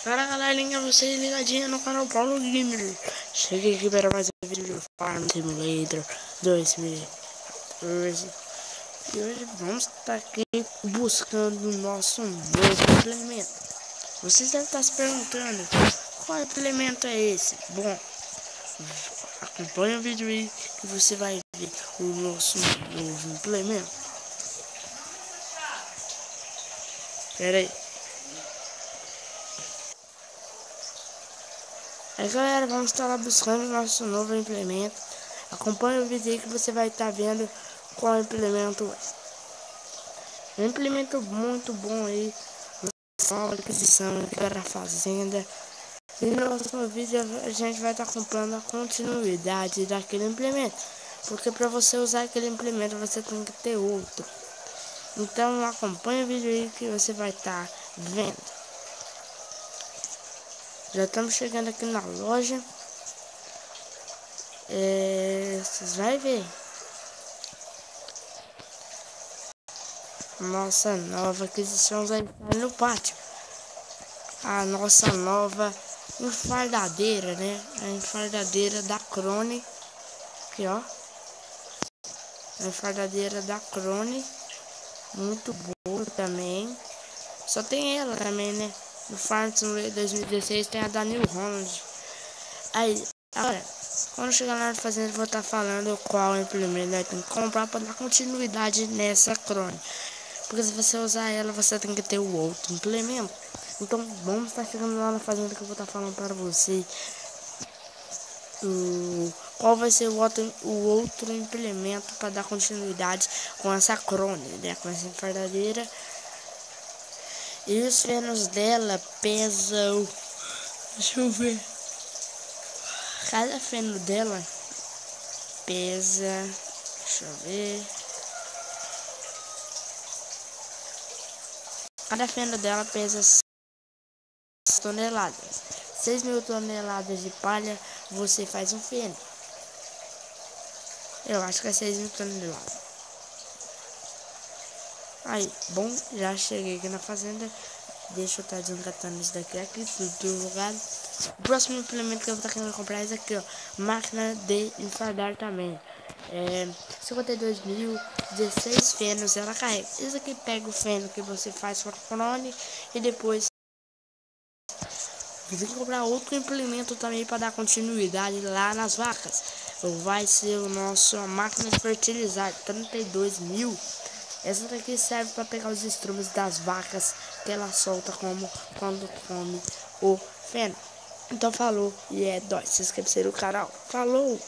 Fala galerinha, vocês ligadinhos no canal Paulo Gamer. Cheguei aqui para mais um vídeo do Farm Simulator 2014. E hoje vamos estar aqui buscando o nosso novo implemento. Vocês devem estar se perguntando, qual implemento é esse? Bom, acompanhe o vídeo aí que você vai ver o nosso novo implemento. Pera aí. Aí galera, vamos estar lá buscando o nosso novo implemento. Acompanhe o vídeo aí que você vai estar vendo qual implemento é. Um implemento muito bom aí, nova aquisição para a fazenda. E no próximo vídeo a gente vai estar acompanhando a continuidade daquele implemento. Porque para você usar aquele implemento você tem que ter outro. Então acompanhe o vídeo aí que você vai estar vendo. Já estamos chegando aqui na loja. Vocês vão ver nossa nova aquisição vai estar no pátio. A nossa nova enfardadeira, né? A enfardadeira da Krone. Aqui, ó. A enfardadeira da Krone. Muito boa também. Só tem ela também, né? No Farm Simulator 2016 tem a da New Holland. Aí, agora, quando chegar lá na fazenda, eu vou estar falando qual implemento nós tem que comprar para dar continuidade nessa Krone. Porque se você usar ela, você tem que ter o outro implemento. Então, vamos estar chegando lá na fazenda que eu vou estar falando para você qual vai ser o outro implemento para dar continuidade com essa Krone, né? Com essa enfardadeira. E os frenos dela pesam... Deixa eu ver. Cada freno dela pesa... Deixa eu ver. Cada fenda dela pesa 6 toneladas. 6.000 toneladas de palha, você faz um feno. Eu acho que é 6.000 toneladas. Aí, bom, já cheguei aqui na fazenda. Deixa eu estar desencatando isso daqui, tudo lugar. O próximo implemento que eu vou estar querendo comprar é esse aqui, ó. Máquina de enfardar também. 52.016 fenos ela carrega. Isso aqui pega o feno que você faz com a Krone e depois você tem que comprar outro implemento também para dar continuidade lá nas vacas. Vai ser o nosso máquina de fertilizar 32.000. Essa daqui serve para pegar os estrumes das vacas que ela solta quando come o feno. Então falou e é nóis. Se inscreve no canal. Falou!